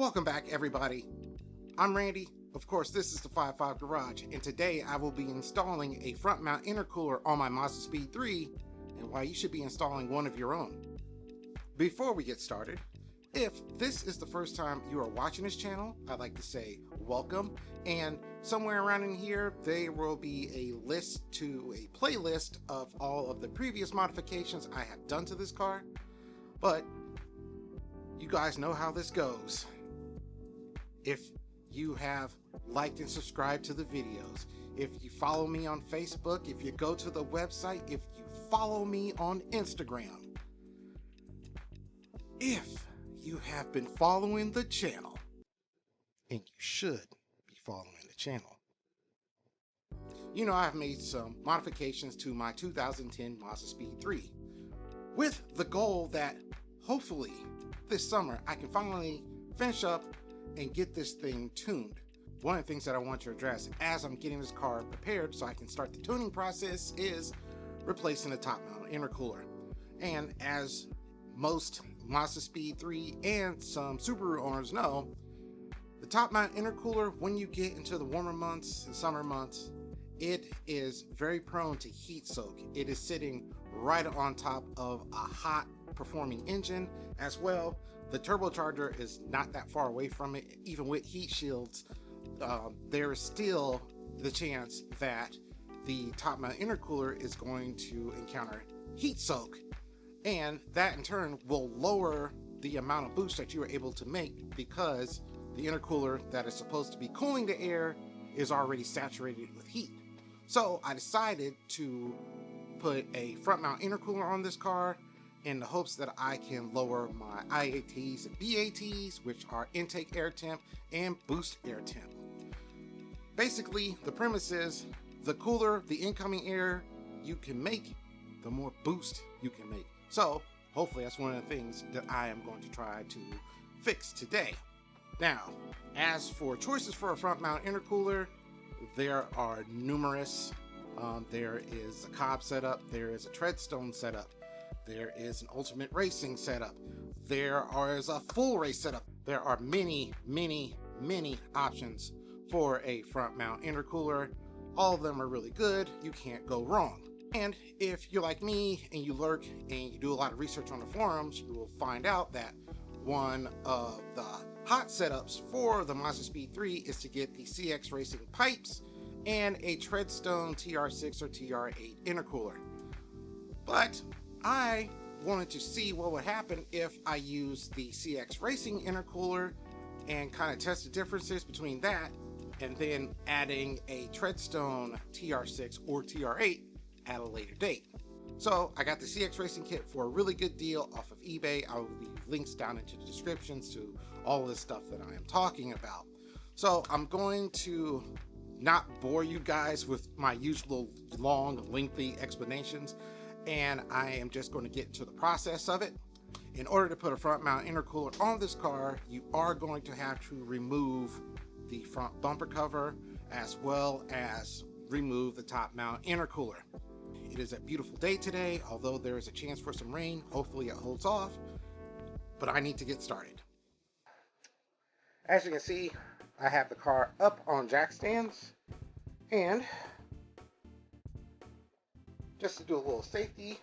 Welcome back, everybody. I'm Randy. Of course, this is the 5.5 Garage, and today I will be installing a front mount intercooler on my Mazdaspeed 3 and why you should be installing one of your own. Before we get started, if this is the first time you are watching this channel, I'd like to say welcome, and somewhere around in here there will be a playlist of all of the previous modifications I have done to this car. But you guys know how this goes. If you have liked and subscribed to the videos, if you follow me on Facebook, if you go to the website, if you follow me on Instagram, if you have been following the channel, and you should be following the channel, you know I've made some modifications to my 2010 Mazdaspeed 3 with the goal that hopefully this summer I can finally finish up and get this thing tuned. One of the things that I want to address as I'm getting this car prepared so I can start the tuning process is replacing the top mount intercooler. And as most Mazdaspeed 3 and some Subaru owners know, the top mount intercooler, when you get into the warmer months and summer months, it is very prone to heat soak. It is sitting right on top of a hot performing engine as well. The turbocharger is not that far away from it. Even with heat shields, there is still the chance that the top mount intercooler is going to encounter heat soak, and that in turn will lower the amount of boost that you are able to make because the intercooler that is supposed to be cooling the air is already saturated with heat. So I decided to put a front mount intercooler on this car in the hopes that I can lower my IATs and BATs, which are intake air temp and boost air temp. Basically, the premise is the cooler the incoming air you can make, the more boost you can make. So hopefully that's one of the things that I am going to try to fix today. Now, as for choices for a front mount intercooler, there are numerous. There is a Cobb setup, there is a Treadstone setup, there is an Ultimate Racing setup, there is a full race setup. There are many options for a front mount intercooler. All of them are really good. You can't go wrong. And if you're like me and you lurk and you do a lot of research on the forums, you will find out that one of the hot setups for the Mazdaspeed 3 is to get the CX Racing pipes and a Treadstone TR6 or TR8 intercooler. But I wanted to see what would happen if I use the CX Racing intercooler and kind of test the differences between that and then adding a Treadstone TR6 or TR8 at a later date. So I got the CX Racing kit for a really good deal off of eBay. I will leave links down into the descriptions to all of the stuff that I am talking about. So I'm going to not bore you guys with my usual long, lengthy explanations, and I am just going to get into the process of it. In order to put a front mount intercooler on this car, you are going to have to remove the front bumper cover as well as remove the top mount intercooler. It is a beautiful day today, although there is a chance for some rain. Hopefully it holds off, but I need to get started. As you can see, I have the car up on jack stands, and just to do a little safety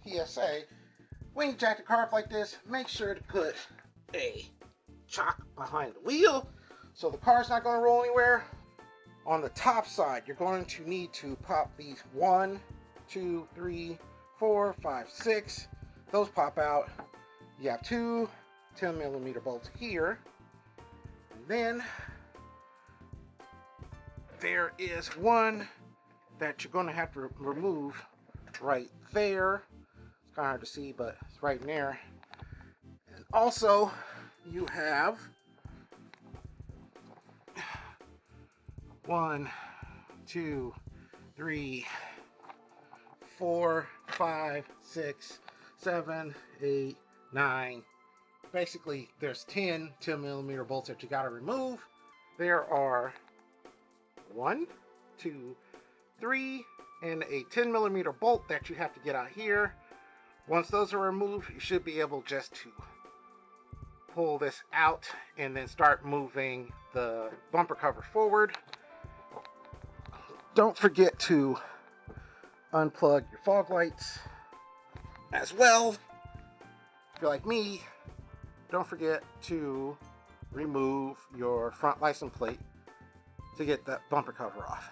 PSA, when you jack the car up like this, make sure to put a chock behind the wheel so the car's not going to roll anywhere. On the top side, you're going to need to pop these 1, 2, 3, 4, 5, 6. Those pop out. You have two 10mm bolts here. And then there is one that you're going to have to remove right there. It's kind of hard to see, but it's right in there. And also, you have 1, 2, 3, 4, 5, 6, 7, 8, 9. Basically, there's 10 10mm bolts that you got to remove. There are 1, 2, 3, and a 10mm bolt that you have to get out here. Once those are removed, you should be able just to pull this out and then start moving the bumper cover forward. Don't forget to unplug your fog lights as well. If you're like me, don't forget to remove your front license plate to get that bumper cover off.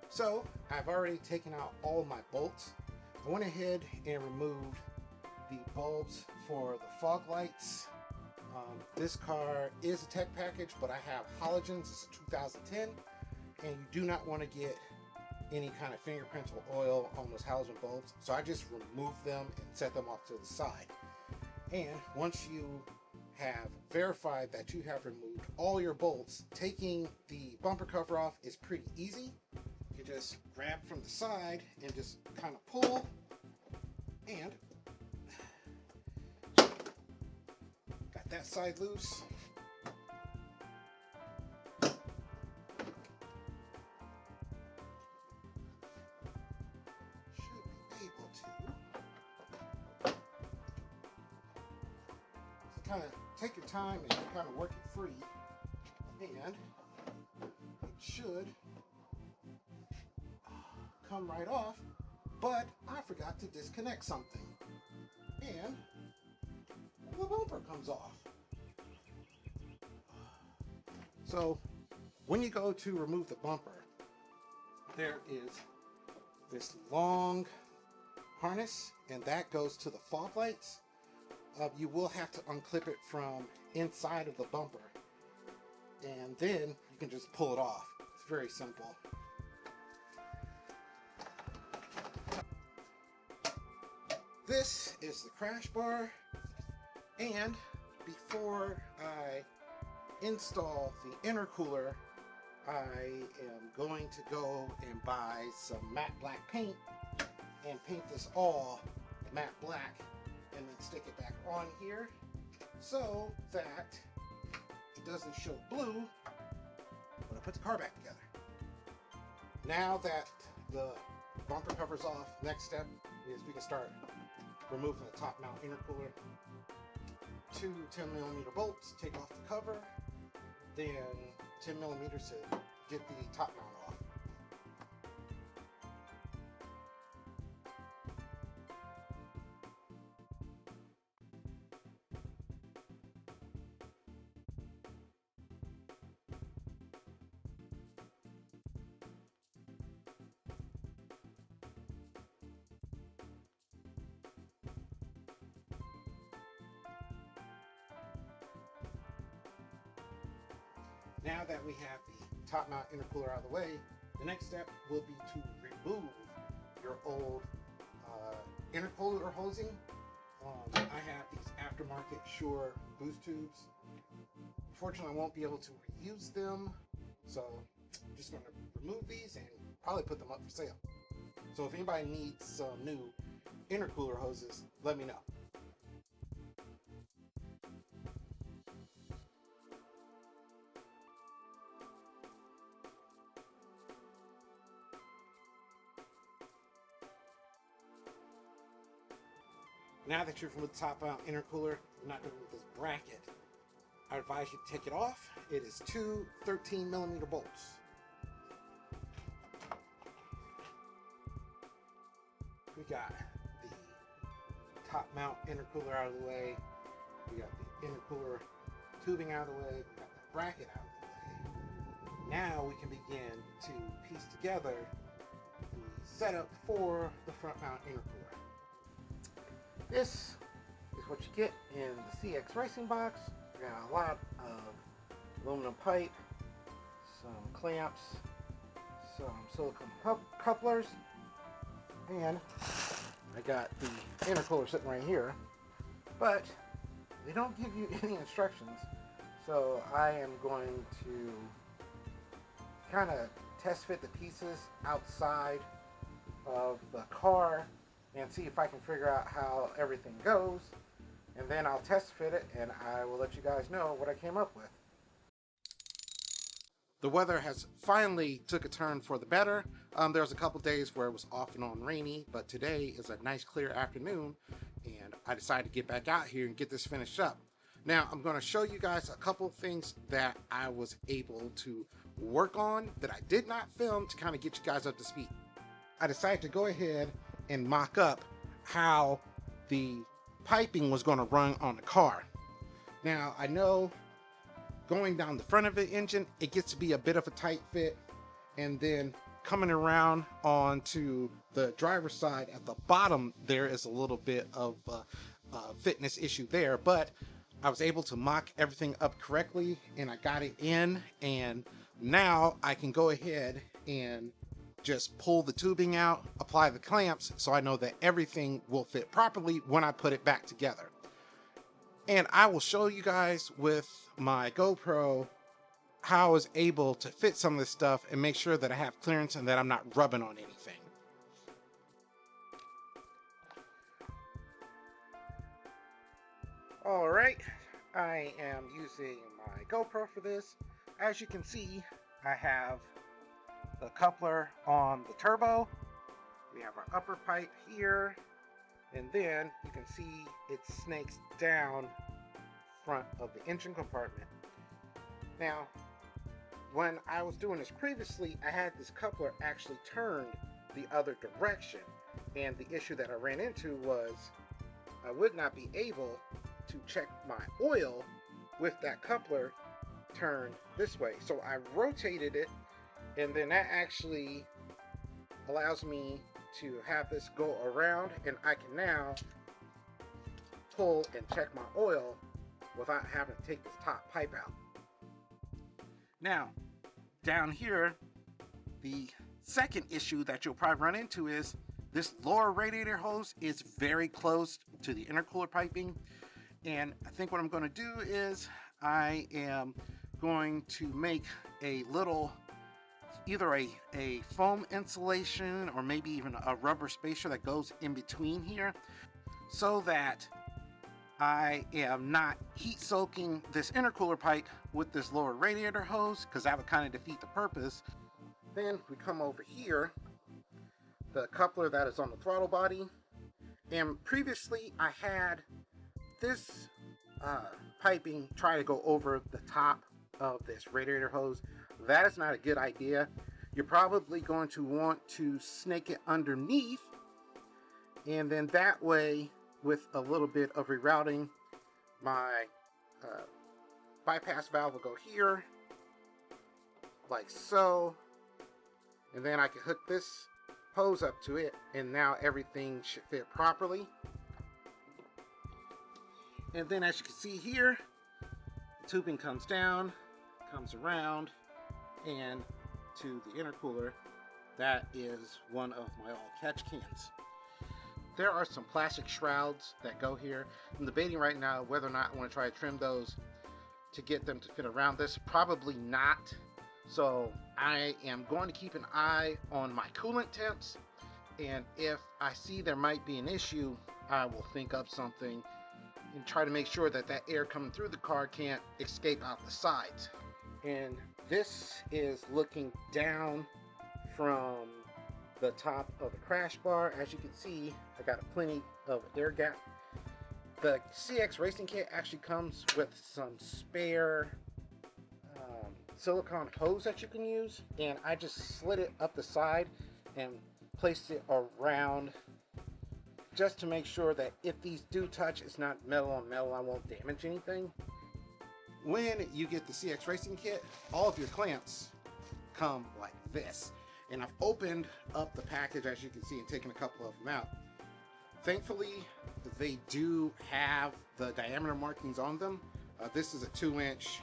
So I've already taken out all my bolts. I went ahead and removed the bulbs for the fog lights. This car is a tech package, but I have halogens. It's a 2010, and you do not want to get any kind of fingerprints or oil on those halogen bulbs. So I just removed them and set them off to the side. And once you have verified that you have removed all your bolts, taking the bumper cover off is pretty easy. You just grab from the side and just kind of pull, and got that side loose. Should be able to. So kind of take your time and kind of work it free, and it should come right off. But I forgot to disconnect something, and the bumper comes off. So when you go to remove the bumper, there is this long harness, and that goes to the fog lights. You will have to unclip it from inside of the bumper, and then you can just pull it off. It's very simple. This is the crash bar, and before I install the intercooler, I am going to go and buy some matte black paint and paint this all matte black, and then stick it back on here so that it doesn't show blue when I put the car back together. Now that the bumper cover's off, next step is we can start removing the top mount intercooler. 2 10mm bolts, take off the cover, then 10mm to get the top mount off. Now that we have the top mount intercooler out of the way, the next step will be to remove your old intercooler hosing. I have these aftermarket Shure boost tubes. Unfortunately, I won't be able to reuse them, so I'm just going to remove these and probably put them up for sale. So if anybody needs some new intercooler hoses, let me know. Now that you've removed the top mount intercooler, you're not going to remove this bracket. I advise you to take it off. It is 2 13mm bolts. We got the top mount intercooler out of the way. We got the intercooler tubing out of the way. We got the bracket out of the way. Now we can begin to piece together the setup for the front mount intercooler. This is what you get in the CX Racing box. We got a lot of aluminum pipe, some clamps, some silicone couplers, and I got the intercooler sitting right here. But they don't give you any instructions, so I am going to kind of test fit the pieces outside of the car and see if I can figure out how everything goes, and then I'll test fit it and I will let you guys know what I came up with. The weather has finally took a turn for the better. There was a couple days where it was off and on rainy, but today is a nice clear afternoon, and I decided to get back out here and get this finished up. Now I'm going to show you guys a couple things that I was able to work on that I did not film to kind of get you guys up to speed. I decided to go ahead and mock up how the piping was going to run on the car. Now I know going down the front of the engine, it gets to be a bit of a tight fit, and then coming around onto the driver's side at the bottom, there is a little bit of fitness issue there, but I was able to mock everything up correctly and I got it in, and now I can go ahead and just pull the tubing out, apply the clamps, so I know that everything will fit properly when I put it back together. And I will show you guys with my GoPro how I was able to fit some of this stuff and make sure that I have clearance and that I'm not rubbing on anything. All right, I am using my GoPro for this. As you can see, I have the coupler on the turbo. We have our upper pipe here, and then you can see it snakes down front of the engine compartment. Now, when I was doing this previously, I had this coupler actually turned the other direction, and the issue that I ran into was I would not be able to check my oil with that coupler turned this way. So I rotated it, and then that actually allows me to have this go around, and I can now pull and check my oil without having to take this top pipe out. Now, down here, the second issue that you'll probably run into is this lower radiator hose is very close to the intercooler piping. And I think what I'm going to do is I am going to make a little, either a foam insulation or maybe even a rubber spacer that goes in between here, so that I am not heat soaking this intercooler pipe with this lower radiator hose, because that would kind of defeat the purpose. Then we come over here, the coupler that is on the throttle body, and previously I had this piping try to go over the top of this radiator hose. That is not a good idea. You're probably going to want to snake it underneath, and then that way, with a little bit of rerouting, my bypass valve will go here, like so, and then I can hook this hose up to it, and now everything should fit properly. And then as you can see here, the tubing comes down, comes around, and to the intercooler. That is one of my all catch cans. There are some plastic shrouds that go here. I'm debating right now whether or not I want to try to trim those to get them to fit around this. Probably not. So I am going to keep an eye on my coolant temps, and if I see there might be an issue, I will think up something and try to make sure that that air coming through the car can't escape out the sides. And this is looking down from the top of the crash bar. As you can see, I got plenty of air gap. The CX Racing Kit actually comes with some spare silicone hose that you can use, and I just slid it up the side and placed it around just to make sure that if these do touch, it's not metal on metal, I won't damage anything. When you get the CX Racing Kit, all of your clamps come like this. And I've opened up the package, as you can see, and taken a couple of them out. Thankfully, they do have the diameter markings on them. This is a 2-inch.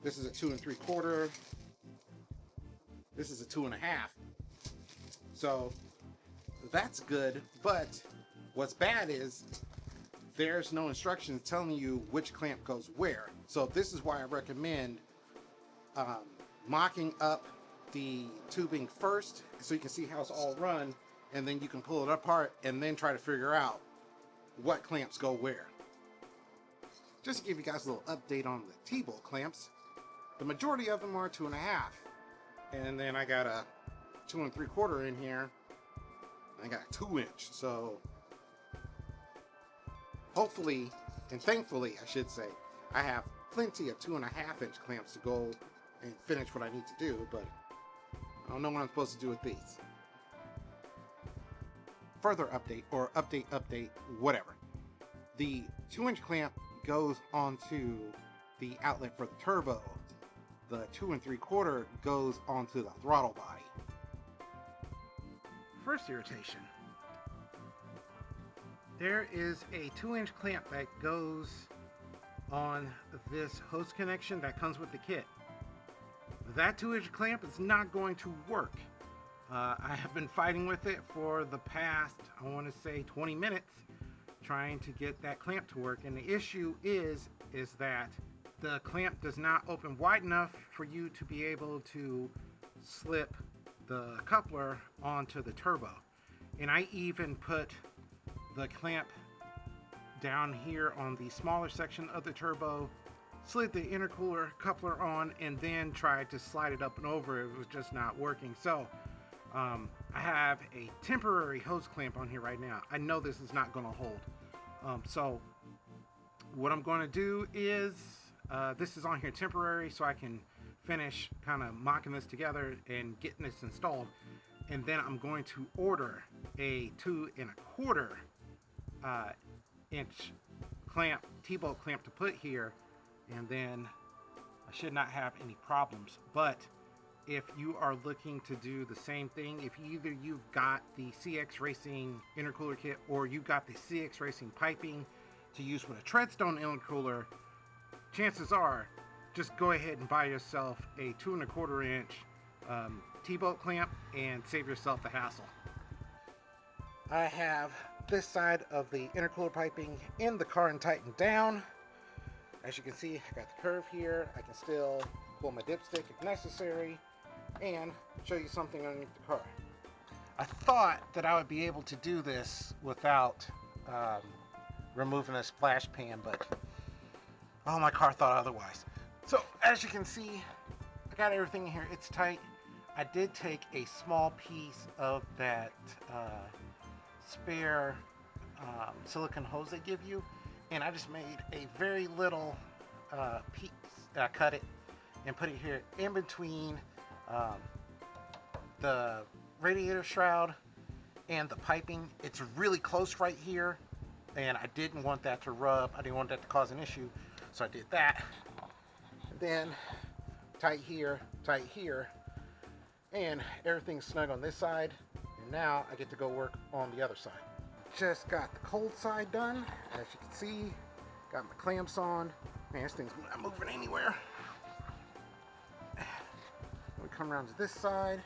This is a 2 3/4. This is a 2.5. So that's good, but what's bad is there's no instructions telling you which clamp goes where. So this is why I recommend mocking up the tubing first so you can see how it's all run, and then you can pull it apart and then try to figure out what clamps go where. Just to give you guys a little update on the T-bolt clamps, the majority of them are 2.5, and then I got a 2 3/4 in here. I got a 2-inch, so hopefully And thankfully, I should say, I have plenty of 2.5-inch clamps to go and finish what I need to do, but I don't know what I'm supposed to do with these. Further update, or update, whatever. The 2-inch clamp goes onto the outlet for the turbo. The 2 3/4 goes onto the throttle body. First irritation. There is a 2-inch clamp that goes on this hose connection that comes with the kit. That 2-inch clamp is not going to work. I have been fighting with it for the past, I want to say 20 minutes, trying to get that clamp to work. And the issue is that the clamp does not open wide enough for you to be able to slip the coupler onto the turbo. And I even put the clamp down here on the smaller section of the turbo, slid the intercooler coupler on, and then tried to slide it up and over. It was just not working. So I have a temporary hose clamp on here right now. I know this is not going to hold. So what I'm going to do is, this is on here temporary so I can finish kind of mocking this together and getting this installed. And then I'm going to order a 2 1/4 inch clamp, T-bolt clamp to put here, and then I should not have any problems. But if you are looking to do the same thing, if either you've got the CX Racing intercooler kit or you've got the CX Racing piping to use with a treadstone intercooler, chances are just go ahead and buy yourself a 2 1/4 inch T-bolt clamp and save yourself the hassle. I have this side of the intercooler piping in the car and tightened down. As you can see, I got the curve here. I can still pull my dipstick if necessary and show you something underneath the car. I thought that I would be able to do this without removing a splash pan, but my car thought otherwise. So as you can see, I got everything in here. It's tight. I did take a small piece of that spare silicone hose they give you, and I just made a very little piece. I cut it and put it here in between the radiator shroud and the piping. It's really close right here, and I didn't want that to rub. I didn't want that to cause an issue, so I did that. And then tight here, and everything's snug on this side. And now I get to go work on the other side. Just got the cold side done. As you can see, got my clamps on. Man, this thing's not moving anywhere. We come around to this side,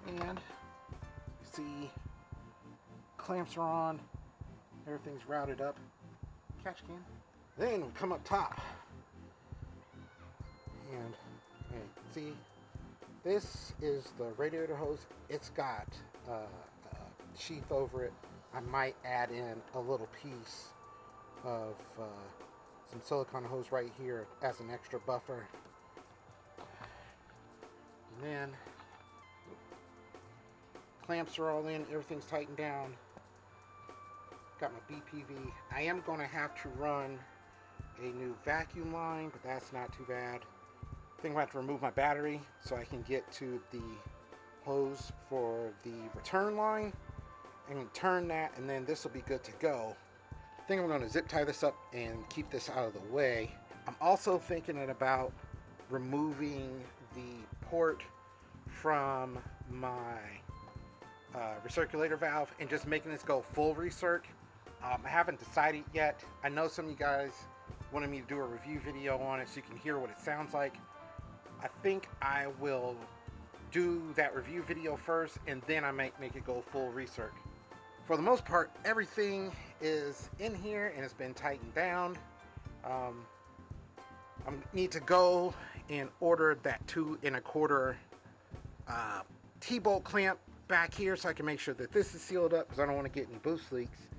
and you see clamps are on. Everything's routed up. Catch can. Then we come up top, and see, this is the radiator hose. It's got a sheath over it. I might add in a little piece of some silicone hose right here as an extra buffer. And then clamps are all in, everything's tightened down. Got my BPV. I am going to have to run a new vacuum line, but that's not too bad. I think I have to remove my battery so I can get to the hose for the return line and turn that, and then this will be good to go. I think I'm going to zip tie this up and keep this out of the way. I'm also thinking about removing the port from my recirculator valve and just making this go full recirc. I haven't decided yet. I know some of you guys wanted me to do a review video on it so you can hear what it sounds like. I think I will do that review video first, and then I might make it go full recirc. For the most part, everything is in here and it's been tightened down. I need to go and order that 2 1/4 T-bolt clamp back here so I can make sure that this is sealed up, because I don't want to get any boost leaks.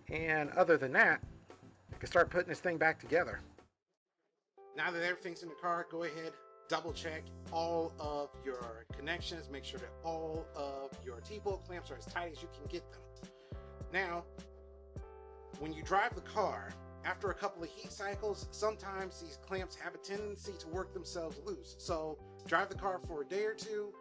And other than that, I can start putting this thing back together. Now that everything's in the car, go ahead, double check all of your connections. Make sure that all of your T-bolt clamps are as tight as you can get them. Now, when you drive the car, after a couple of heat cycles, sometimes these clamps have a tendency to work themselves loose. So drive the car for a day or two,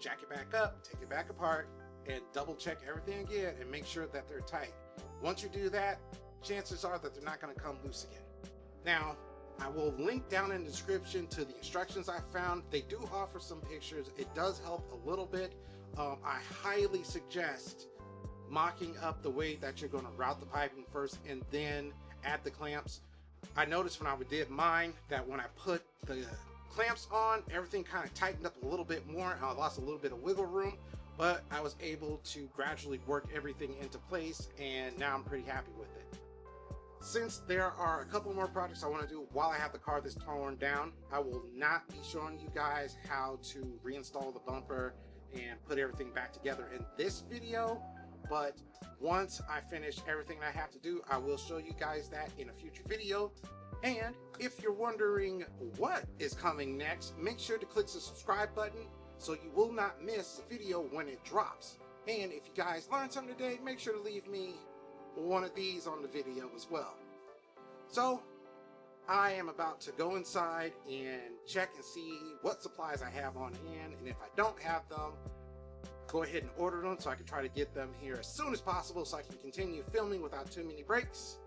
jack it back up, take it back apart, and double check everything again and make sure that they're tight. Once you do that, chances are that they're not going to come loose again. Now, I will link down in the description to the instructions I found. They do offer some pictures. It does help a little bit. I highly suggest mocking up the way that you're going to route the piping first and then add the clamps. I noticed when I did mine that when I put the clamps on, everything kind of tightened up a little bit more and I lost a little bit of wiggle room, but I was able to gradually work everything into place and now I'm pretty happy with it. Since there are a couple more projects I want to do while I have the car that's torn down, I will not be showing you guys how to reinstall the bumper and put everything back together in this video. But once I finish everything I have to do, I will show you guys that in a future video. And if you're wondering what is coming next, make sure to click the subscribe button so you will not miss the video when it drops. And if you guys learned something today, make sure to leave me one of these on the video as well. So I am about to go inside and check and see what supplies I have on hand, and if I don't have them, go ahead and order them so I can try to get them here as soon as possible so I can continue filming without too many breaks.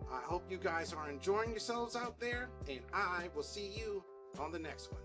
I hope you guys are enjoying yourselves out there, and I will see you on the next one.